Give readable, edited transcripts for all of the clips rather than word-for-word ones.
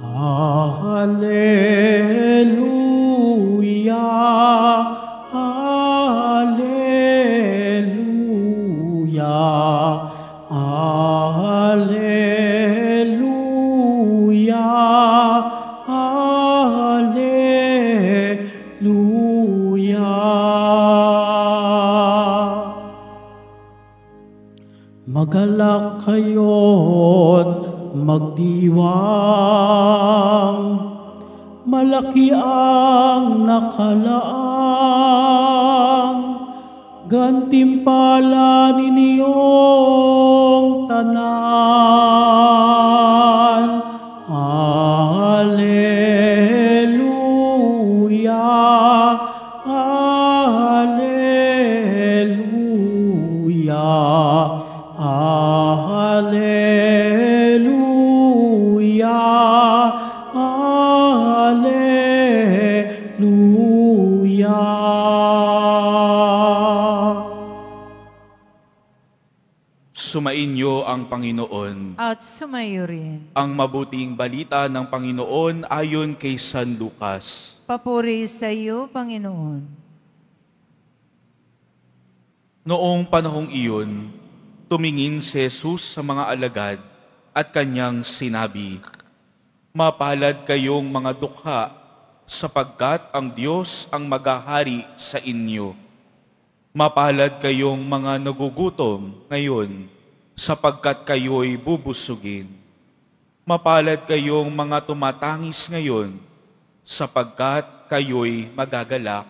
Hallelujah, Hallelujah, Hallelujah, Hallelujah. Magalak kayo't magdiwang, malaki ang nakalaang, gantimpala ninyong tanan. Hallelujah, Hallelujah, Hallelujah, Hallelujah. Sumainyo ang Panginoon. At sumayo rin. Ang mabuting balita ng Panginoon ayon kay San Lucas. Papuri sa iyo, Panginoon. Noong panahong iyon, tumingin si Jesus sa mga alagad at kanyang sinabi, "Mapalad kayong mga dukha, sapagkat ang Diyos ang maghahari sa inyo. Mapalad kayong mga nagugutom ngayon, sapagkat kayo'y bubusugin. Mapalad kayong mga tumatangis ngayon, sapagkat kayo'y magagalak.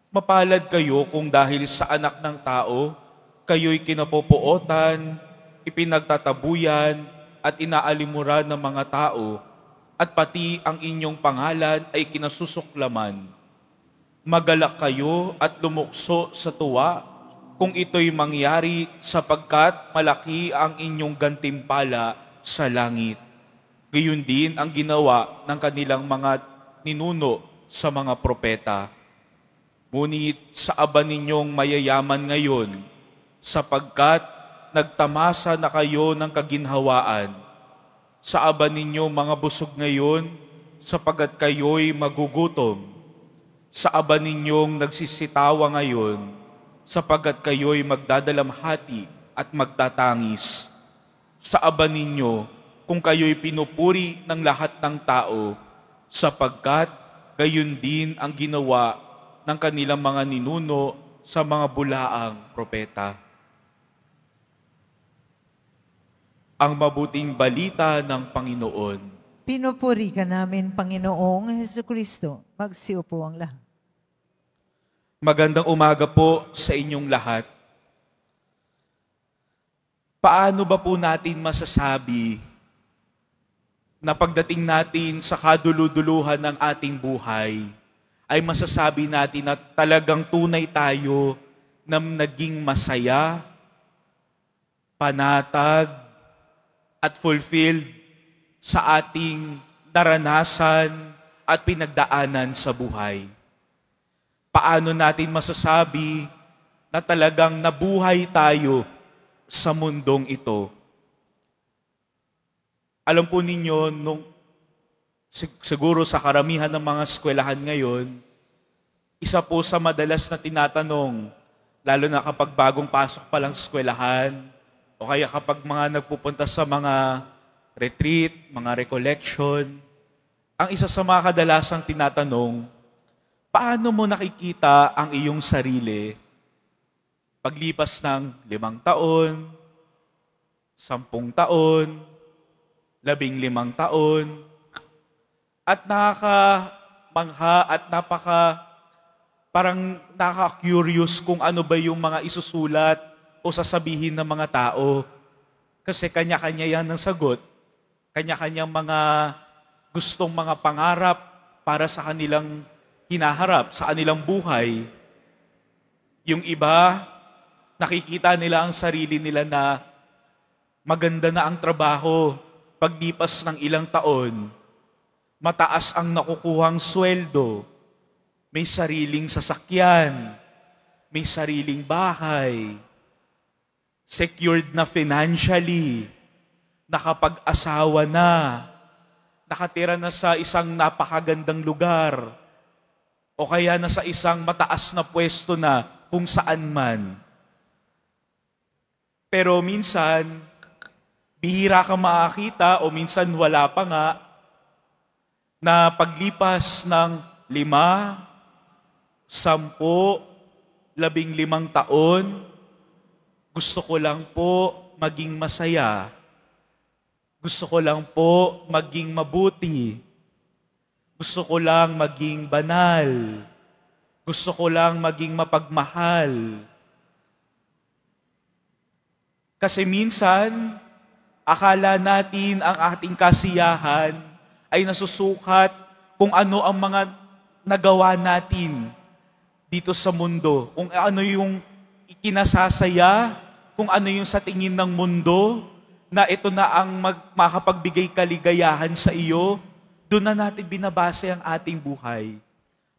Mapalad kayo kung dahil sa Anak ng Tao, kayo'y kinapupuotan, ipinagtatabuyan, at inaalimuran ng mga tao, at pati ang inyong pangalan ay kinasusuklaman. Magalak kayo at lumukso sa tuwa kung ito'y mangyari sapagkat malaki ang inyong gantimpala sa langit. Gayon din ang ginawa ng kanilang mga ninuno sa mga propeta. Ngunit sa aba ninyong mayayaman ngayon, sapagkat nagtamasa na kayo ng kaginhawaan. Sa aba ninyong mga busog ngayon, sapagkat kayo'y magugutom. Sa aba ninyong nagsisitawa ngayon, sapagkat kayo'y magdadalamhati at magtatangis. Sa aba ninyo, kung kayo'y pinupuri ng lahat ng tao, sapagkat gayon din ang ginawa ng kanilang mga ninuno sa mga bulaang propeta." Ang mabuting balita ng Panginoon. Pinupuri ka namin, Panginoong Hesukristo. Magsiupo ang lahat. Magandang umaga po sa inyong lahat. Paano ba po natin masasabi na pagdating natin sa kaduluduluhan ng ating buhay, ay masasabi natin na talagang tunay tayo na naging masaya, panatag, at fulfilled sa ating naranasan at pinagdaanan sa buhay? Paano natin masasabi na talagang nabuhay tayo sa mundong ito? Alam po ninyo, siguro sa karamihan ng mga eskwelahan ngayon, isa po sa madalas na tinatanong, lalo na kapag bagong pasok pa lang sa eskwelahan, o kaya kapag mga nagpupunta sa mga retreat, mga recollection, ang isa sa mga kadalasang tinatanong, paano mo nakikita ang iyong sarili paglipas ng 5 taon, 10 taon, 15 taon, at nakakamangha at parang nakaka-curious kung ano ba yung mga isusulat o sasabihin ng mga tao. Kasi kanya-kanya yan ng sagot. Kanya-kanyang mga gustong mga pangarap para sa kanilang hinaharap, sa kanilang buhay. Yung iba, nakikita nila ang sarili nila na maganda na ang trabaho paglipas ng ilang taon. Mataas ang nakukuhang sweldo. May sariling sasakyan. May sariling bahay. secured na financially, nakapag-asawa na, nakatira na sa isang napakagandang lugar, o kaya nasa isang mataas na pwesto na kung saan man. Pero minsan, bihira ka makakita o minsan wala pa nga, na paglipas ng 5, 10, 15 taon, gusto ko lang po maging masaya. Gusto ko lang po maging mabuti. Gusto ko lang maging banal. Gusto ko lang maging mapagmahal. Kasi minsan, akala natin ang ating kasiyahan ay nasusukat kung ano ang mga nagawa natin dito sa mundo. Kung ano yung ikinasasaya, kung ano yung sa tingin ng mundo, na ito na ang makapagbigay kaligayahan sa iyo, doon na natin binabase ang ating buhay.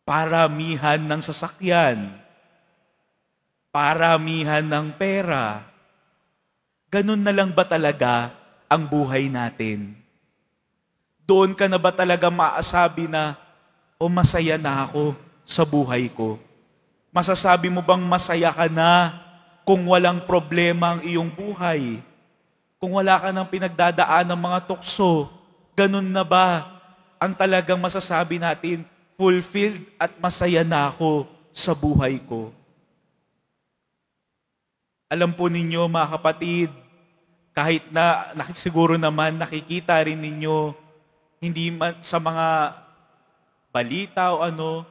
Paramihan ng sasakyan, paramihan ng pera. Ganun na lang ba talaga ang buhay natin? Doon ka na ba talaga maasabi na, o masaya na ako sa buhay ko? Masasabi mo bang masaya ka na kung walang problema ang iyong buhay? Kung wala ka ng pinagdadaan ng mga tukso, ganun na ba ang talagang masasabi natin, fulfilled at masaya na ako sa buhay ko? Alam po ninyo mga kapatid, kahit na siguro naman nakikita rin ninyo, hindi man sa mga balita o ano,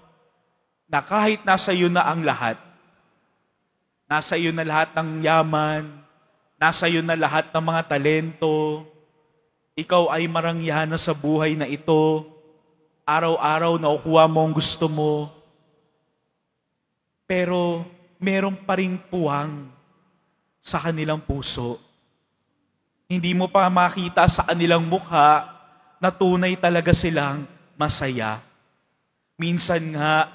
na kahit nasa iyo na ang lahat, nasa iyo na lahat ng yaman, nasa iyo na lahat ng mga talento, ikaw ay marangyahan na sa buhay na ito, araw-araw nakukuha mo ang gusto mo, pero meron pa ring puwang sa kanilang puso. Hindi mo pa makita sa kanilang mukha na tunay talaga silang masaya. Minsan nga,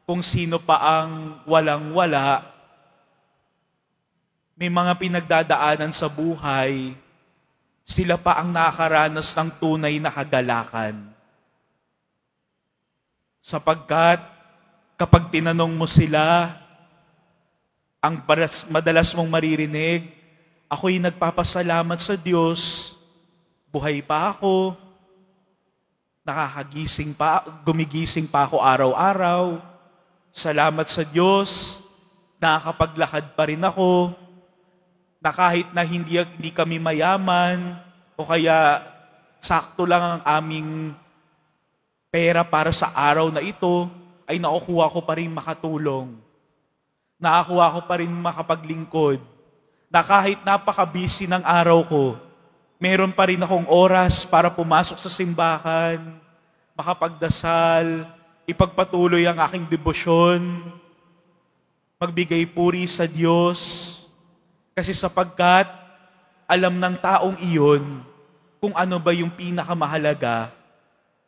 kung sino pa ang walang-wala, may mga pinagdadaanan sa buhay, sila pa ang nakakaranas ng tunay na kagalakan. Sapagkat kapag tinanong mo sila, ang madalas mong maririnig, ako'y nagpapasalamat sa Diyos, buhay pa ako, gumigising pa ako araw-araw, salamat sa Diyos, nakakapaglakad pa rin ako, na kahit na hindi kami mayaman, o kaya sakto lang ang aming pera para sa araw na ito, ay nakukuha ko pa rin makatulong. Nakakuha ko pa rin makapaglingkod. Na kahit napaka-busy ng araw ko, meron pa rin akong oras para pumasok sa simbahan, makapagdasal, ipagpatuloy ang aking debosyon, magbigay puri sa Diyos. Kasi sapagkat alam ng taong iyon kung ano ba yung pinakamahalaga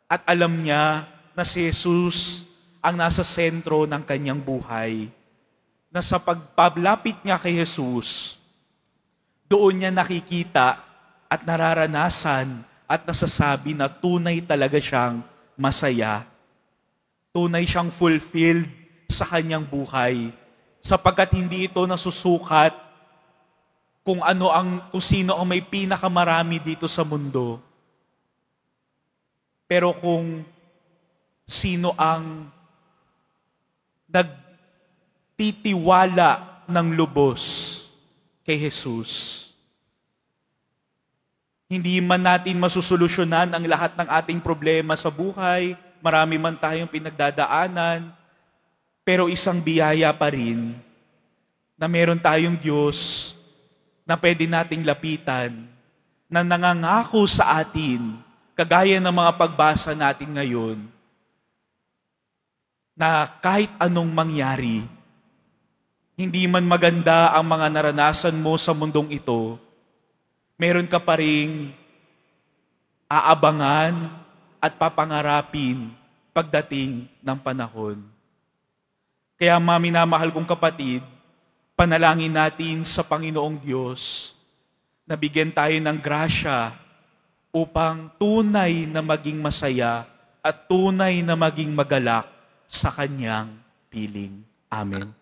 at alam niya na si Jesus ang nasa sentro ng kanyang buhay. Na sa pagpalapit niya kay Jesus, doon niya nakikita at nararanasan at nasasabi na tunay talaga siyang masaya. Tunay siyang fulfilled sa kanyang buhay. Sapagkat hindi ito nasusukat kung sino ang may pinakamarami dito sa mundo. Pero kung sino ang nagtitiwala ng lubos kay Jesus. Hindi man natin masusolusyonan ang lahat ng ating problema sa buhay, marami man tayong pinagdadaanan, pero isang biyaya pa rin na meron tayong Diyos na pwede nating lapitan, na nangangako sa atin, kagaya ng mga pagbasa natin ngayon, na kahit anong mangyari, hindi man maganda ang mga naranasan mo sa mundong ito, meron ka pa ring aabangan at papangarapin pagdating ng panahon. Kaya minamahal kong kapatid, Panalangin natin sa Panginoong Diyos na bigyan tayo ng grasya upang tunay na maging masaya at tunay na maging magalak sa Kanyang piling. Amen.